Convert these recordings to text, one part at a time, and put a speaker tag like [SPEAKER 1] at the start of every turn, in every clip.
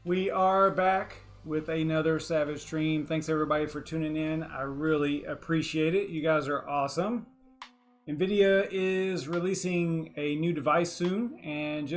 [SPEAKER 1] We are back with another Savage stream. Thanks everybody for tuning in. I really appreciate it. You guys are awesome. NVIDIA is releasing a new device soon, and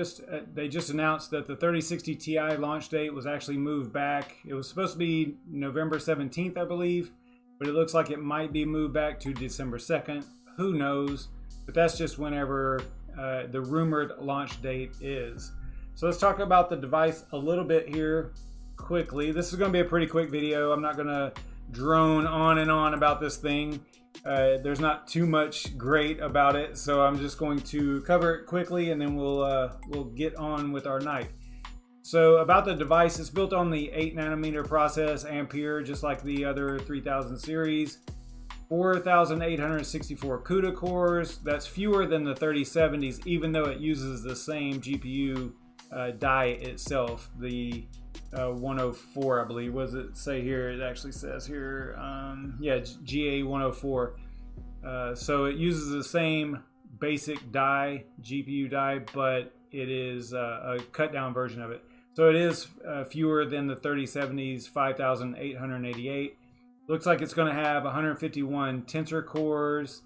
[SPEAKER 1] they just announced that the 3060 Ti launch date was actually moved back. It was supposed to be November 17th, I believe, but it looks like it might be moved back to December 2nd. Who knows? But that's just whenever the rumored launch date is. So let's talk about the device a little bit here quickly. This is going to be a pretty quick video. I'm not going to drone on and on about this thing. There's not too much great about it, so I'm just going to cover it quickly and then we'll get on with our night. So about the device, it's built on the 8nm process, Ampere, just like the other 3000 series. 4,864 CUDA cores. That's fewer than the 3070s, even though it uses the same GPU die itself, the 104, I believe. What does it say here? It actually says here, yeah, GA 104. So it uses the same basic die, GPU die, but it is a cut down version of it. So it is fewer than the 3070s, 5,888. Looks like it's going to have 151 tensor cores.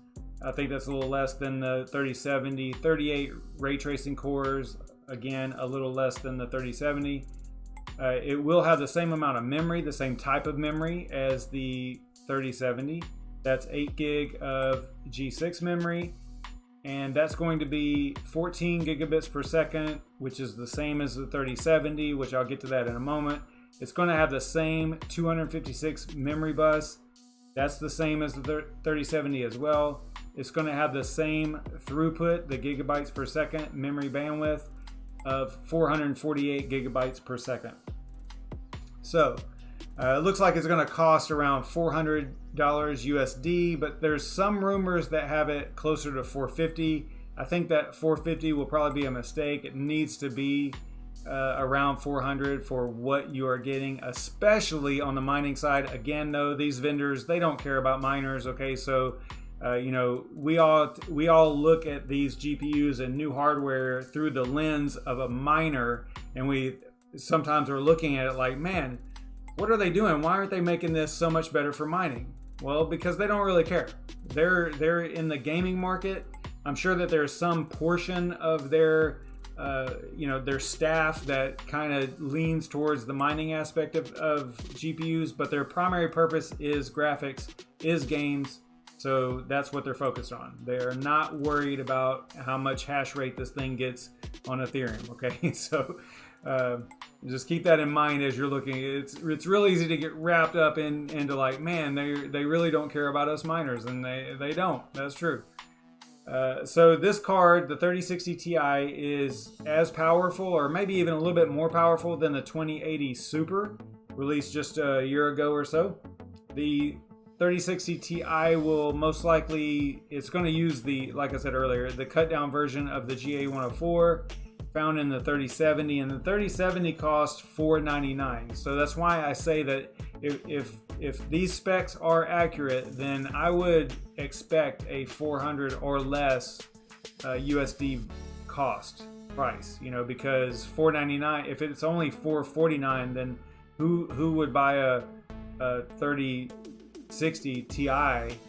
[SPEAKER 1] I think that's a little less than the 3070. 38 ray tracing cores. Again, a little less than the 3070. It will have the same amount of memory, the same type of memory as the 3070. That's 8 gig of G6 memory. And that's going to be 14 gigabits per second, which is the same as the 3070, which I'll get to that in a moment. It's going to have the same 256 memory bus. That's the same as the 3070 as well. It's going to have the same throughput, the gigabytes per second memory bandwidth of 448 gigabytes per second. So it looks like it's going to cost around $400 USD, but there's some rumors that have it closer to $450. I think that $450 will probably be a mistake. It needs to be around $400 for what you are getting, especially on the mining side. Again, though, these vendors, they don't care about miners. Okay, so you know, we all look at these GPUs and new hardware through the lens of a miner, and we sometimes are looking at it like, man, what are they doing? Why aren't they making this so much better for mining? Well, because they don't really care. They're in the gaming market. I'm sure that there's some portion of their you know, their staff that kind of leans towards the mining aspect of GPUs, but their primary purpose is graphics, is games. So that's what they're focused on. They're not worried about how much hash rate this thing gets on Ethereum. Okay, so just keep that in mind as you're looking. It's real easy to get wrapped up into like, man, they really don't care about us miners, and they don't. That's true. So this card, the 3060 Ti, is as powerful, or maybe even a little bit more powerful than the 2080 Super, released just a year ago or so. The 3060 Ti will most likely, it's going to use the, like I said earlier, the cut down version of the GA 104 found in the 3070, and the 3070 cost $499. So that's why I say that if these specs are accurate, then I would expect a 400 or less USD price, you know, because $499, if it's only $449, then who would buy a 3060 Ti,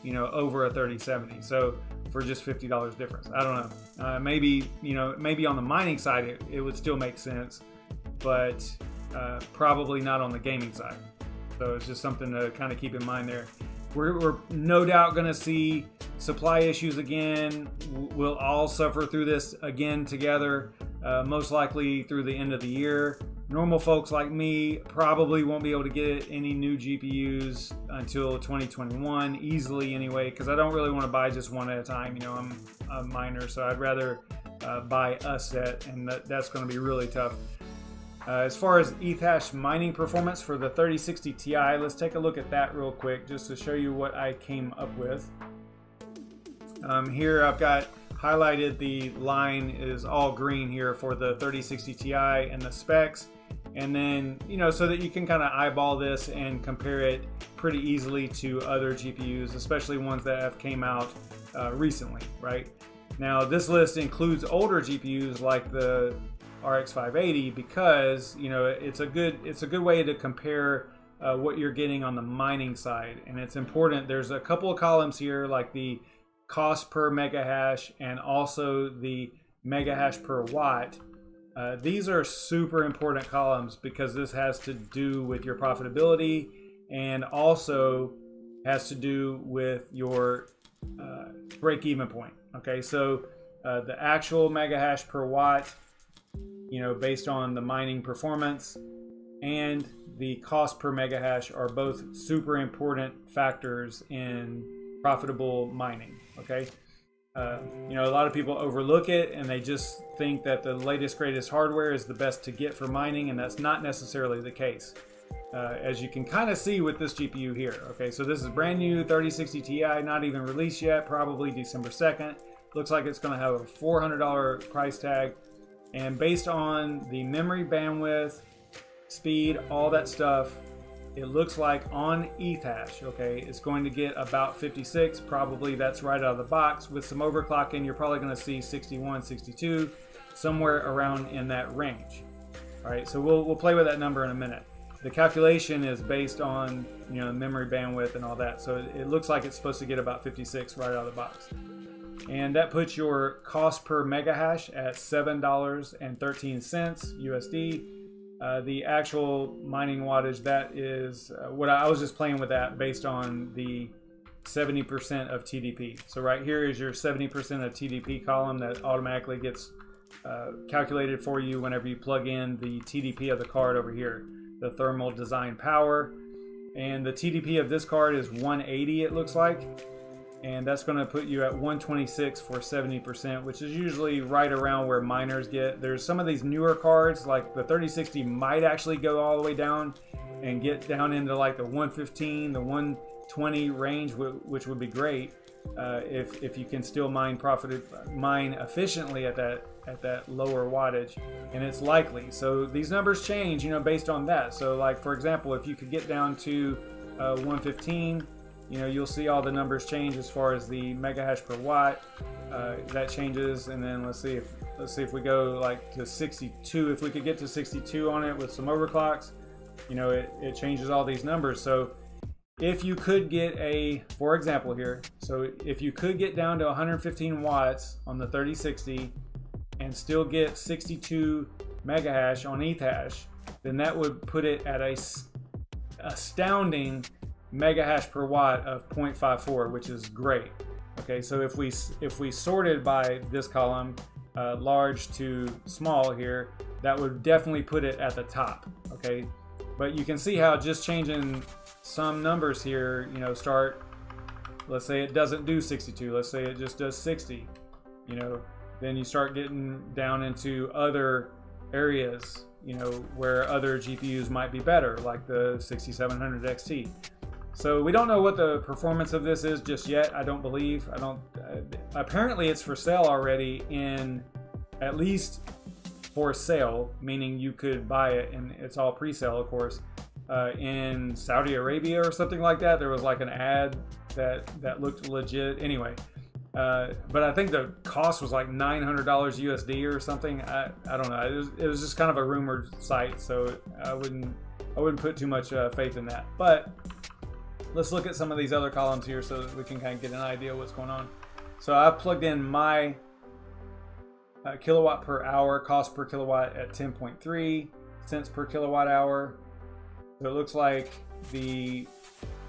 [SPEAKER 1] you know, over a 3070? So for just $50 difference, I don't know. Maybe, you know, maybe on the mining side it would still make sense, but probably not on the gaming side. So it's just something to kind of keep in mind there. We're no doubt going to see supply issues again. We'll all suffer through this again together, most likely through the end of the year. Normal folks like me probably won't be able to get any new GPUs until 2021, easily anyway, because I don't really want to buy just one at a time. You know, I'm a miner, so I'd rather buy a set, and that's going to be really tough. As far as ETHASH mining performance for the 3060 Ti, let's take a look at that real quick just to show you what I came up with. Here I've got highlighted, the line is all green here for the 3060 Ti and the specs. And then, you know, so that you can kind of eyeball this and compare it pretty easily to other GPUs, especially ones that have came out recently, right? Now, this list includes older GPUs like the RX 580 because, you know, it's a good way to compare what you're getting on the mining side. And it's important. There's a couple of columns here, like the cost per mega hash and also the mega hash per watt. These are super important columns because this has to do with your profitability and also has to do with your break-even point. Okay, so the actual mega hash per watt, you know, based on the mining performance, and the cost per mega hash are both super important factors in profitable mining. Okay, you know, a lot of people overlook it and they just think that the latest greatest hardware is the best to get for mining, and that's not necessarily the case. As you can kind of see with this GPU here. Okay, so this is brand new 3060 Ti, not even released yet, probably December 2nd. Looks like it's going to have a $400 price tag, and based on the memory bandwidth, speed, all that stuff, it looks like on ETHASH, okay, it's going to get about 56. Probably that's right out of the box. With some overclocking, you're probably going to see 61, 62, somewhere around in that range. All right, so we'll play with that number in a minute. The calculation is based on, you know, memory bandwidth and all that, so it looks like it's supposed to get about 56 right out of the box. And that puts your cost per mega hash at $7.13 USD. The actual mining wattage, that is what I was just playing with that based on the 70% of TDP. So right here is your 70% of TDP column that automatically gets calculated for you whenever you plug in the TDP of the card over here, the thermal design power. And the TDP of this card is 180, it looks like. And that's going to put you at 126 for 70%, which is usually right around where miners get. There's some of these newer cards, like the 3060 might actually go all the way down and get down into like the 115, the 120 range, which would be great if you can still mine efficiently at that lower wattage, and it's likely. So these numbers change, you know, based on that. So like, for example, if you could get down to 115, you know, you'll see all the numbers change as far as the mega hash per watt. That changes, and then let's see if we go like to 62. If we could get to 62 on it with some overclocks, you know, it changes all these numbers. So if you could get for example here, so if you could get down to 115 watts on the 3060 and still get 62 mega hash on ETHASH, then that would put it at a astounding mega hash per watt of 0.54, which is great. Okay, so if we sorted by this column, large to small here, that would definitely put it at the top. Okay, but you can see how just changing some numbers here, you know, let's say it doesn't do 62, let's say it just does 60, you know, then you start getting down into other areas, you know, where other GPUs might be better, like the 6700 XT. So we don't know what the performance of this is just yet. I don't believe. Apparently it's for sale already, in at least for sale, meaning you could buy it, and it's all pre-sale, of course, in Saudi Arabia or something like that. There was like an ad that looked legit. Anyway, but I think the cost was like $900 USD or something. I don't know. It was just kind of a rumored site, so I wouldn't put too much faith in that. But let's look at some of these other columns here so that we can kind of get an idea of what's going on. So I plugged in my kilowatt per hour, cost per kilowatt at 10.3 cents per kilowatt hour. So it looks like the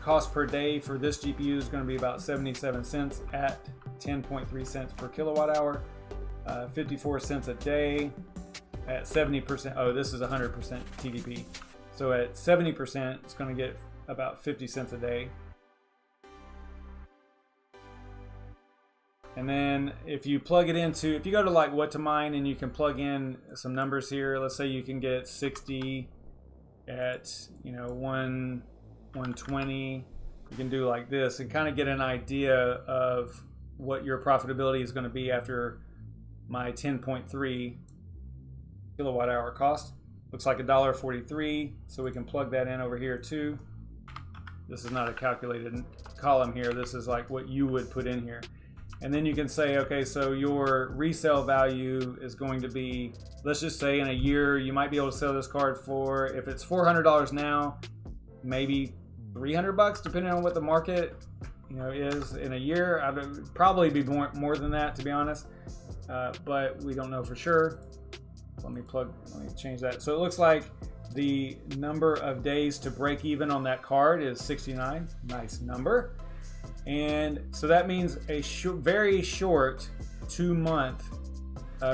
[SPEAKER 1] cost per day for this GPU is going to be about 77 cents at 10.3 cents per kilowatt hour. 54 cents a day at 70%. Oh, this is 100% TDP. So at 70%, it's going to get about 50 cents a day. And then if you plug it into, if you go to like what to mine and you can plug in some numbers here, let's say you can get 60 at, you know, 120, you can do like this and kind of get an idea of what your profitability is going to be after my 10.3 kilowatt hour cost. Looks like $1.43, so we can plug that in over here too. This is not a calculated column here. This is like what you would put in here. And then you can say, okay, so your resale value is going to be, let's just say in a year, you might be able to sell this card for, if it's $400 now, maybe $300, depending on what the market, you know, is in a year. I'd probably be more than that, to be honest, but we don't know for sure. Let me change that. So it looks like the number of days to break even on that card is 69. Nice number. And so that means a very short 2-month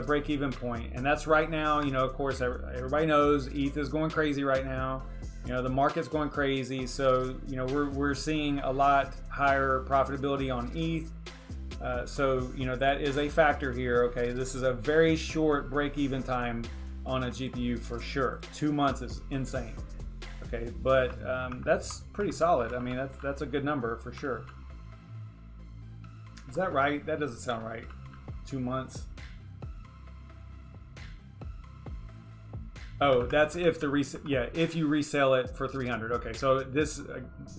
[SPEAKER 1] break-even point. And that's right now, you know, of course, everybody knows ETH is going crazy right now. You know, the market's going crazy. So, you know, we're seeing a lot higher profitability on ETH. So, you know, that is a factor here. Okay, this is a very short break-even time on a GPU for sure. 2 months is insane. Okay, but that's pretty solid. I mean, that's a good number for sure. Is that right? That doesn't sound right. 2 months. Oh, that's if if you resell it for 300. Okay, so this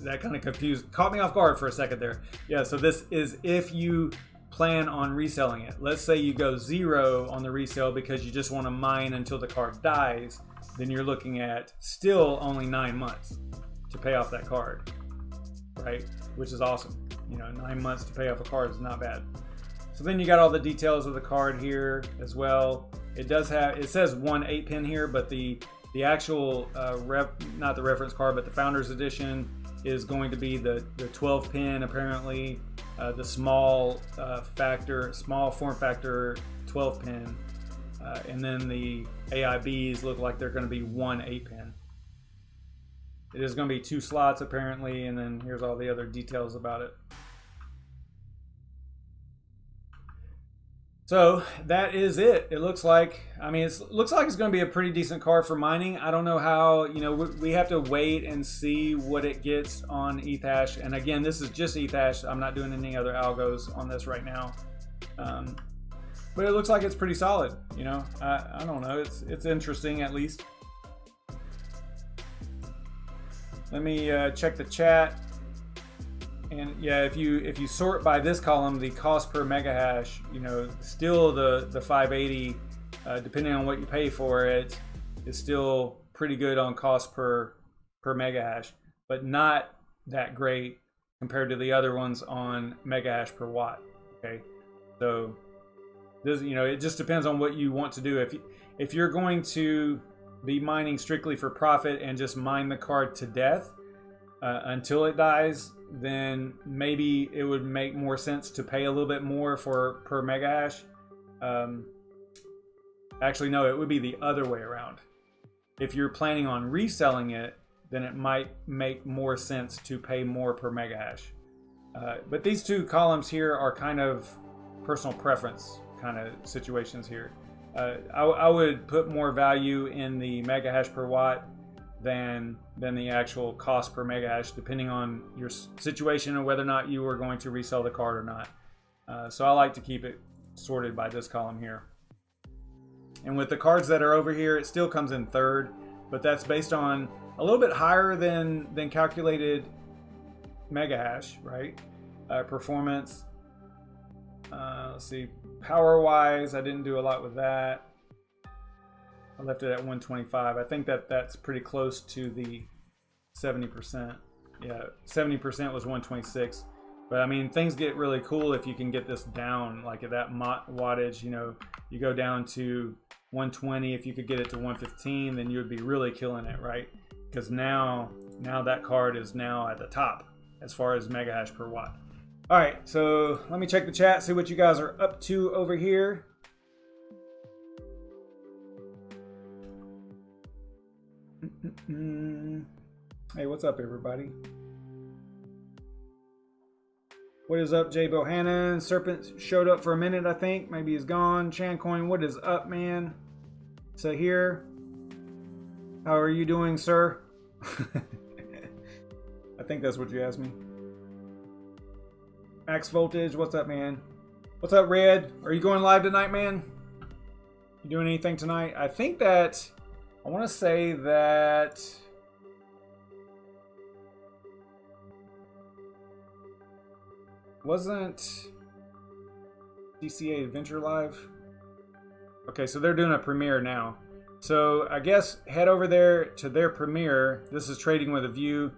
[SPEAKER 1] that kind of caught me off guard for a second there. Yeah, so this is if you plan on reselling it. Let's say you go 0 on the resale because you just want to mine until the card dies, then you're looking at still only 9 months to pay off that card, right? Which is awesome. You know, 9 months to pay off a card is not bad. So then you got all the details of the card here as well. It does have, it says 1 8-pin here, but the actual not the reference card, but the Founders Edition is going to be the 12-pin apparently, the small form factor 12-pin, and then the AIBs look like they're going to be 1 8-pin. It is going to be 2 slots apparently, and then here's all the other details about it. So that is it. It looks like, I mean, it looks like it's going to be a pretty decent card for mining. I don't know how, you know, we have to wait and see what it gets on ETHASH. And again, this is just ETHASH. I'm not doing any other algos on this right now. But it looks like it's pretty solid. You know, I don't know. It's interesting at least. Let me check the chat. And yeah, if you sort by this column, the cost per mega hash, you know, still the 580, depending on what you pay for it, is still pretty good on cost per mega hash, but not that great compared to the other ones on mega hash per watt. Okay, so this, you know, it just depends on what you want to do. If you're going to be mining strictly for profit and just mine the card to death until it dies, then maybe it would make more sense to pay a little bit more for per mega hash. Actually, no, it would be the other way around. If you're planning on reselling it, then it might make more sense to pay more per mega hash. But these two columns here are kind of personal preference kind of situations here. I would put more value in the mega hash per watt than the actual cost per mega hash, depending on your situation and whether or not you are going to resell the card or not. So I like to keep it sorted by this column here. And with the cards that are over here, it still comes in third, but that's based on a little bit higher than calculated mega hash, right? Performance. Let's see, power wise, I didn't do a lot with that. I left it at 125. I think that's pretty close to the 70%. Yeah, 70% was 126. But I mean, things get really cool if you can get this down, like at that wattage, you know, you go down to 120. If you could get it to 115, then you would be really killing it, right? Because now that card is now at the top as far as mega hash per watt. All right, so let me check the chat, see what you guys are up to over here. Hey, what's up, everybody? What is up, Jay Bohannon? Serpent showed up for a minute, I think. Maybe he's gone. Chancoin, what is up, man? So here, how are you doing, sir? I think that's what you asked me. Max Voltage, what's up, man? What's up, Red? Are you going live tonight, man? You doing anything tonight? I think that, I want to say that DCA Adventure Live. Okay, so they're doing a premiere now. So I guess head over there to their premiere. This is Trading with a View.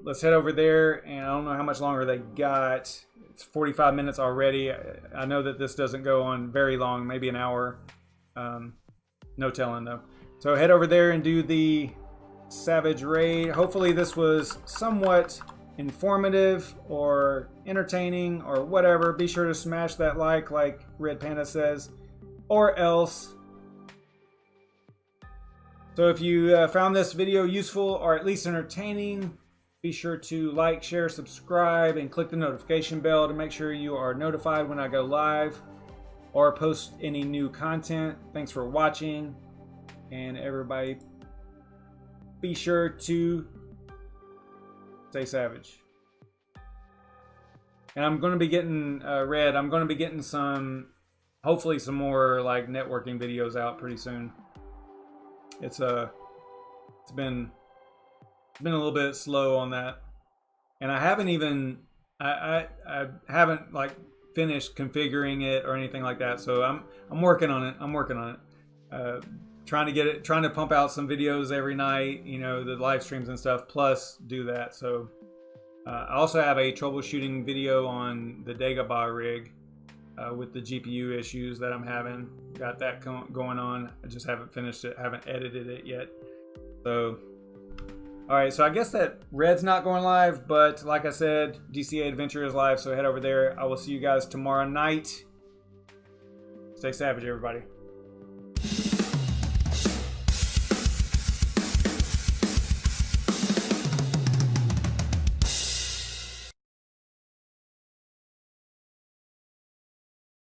[SPEAKER 1] Let's head over there, and I don't know how much longer they got. It's 45 minutes already. I know that this doesn't go on very long, maybe an hour. No telling though. So head over there and do the Savage Raid. Hopefully this was somewhat informative or entertaining or whatever. Be sure to smash that like Red Panda says, or else. So if you found this video useful or at least entertaining, be sure to like, share, subscribe, and click the notification bell to make sure you are notified when I go live or post any new content. Thanks for watching, and everybody be sure to stay savage. And I'm going to be getting Red. I'm going to be getting hopefully some more like networking videos out pretty soon. It's been a little bit slow on that, and I haven't even I haven't like finished configuring it or anything like that. So I'm working on it. I'm working on it. Trying to pump out some videos every night, you know, the live streams and stuff, plus do that. So I also have a troubleshooting video on the Dagobah rig with the GPU issues that I'm having. Got that going on. I just haven't finished it, haven't edited it yet. So, all right, so I guess that Red's not going live, but like I said, DCA Adventure is live, so head over there. I will see you guys tomorrow night. Stay savage, everybody.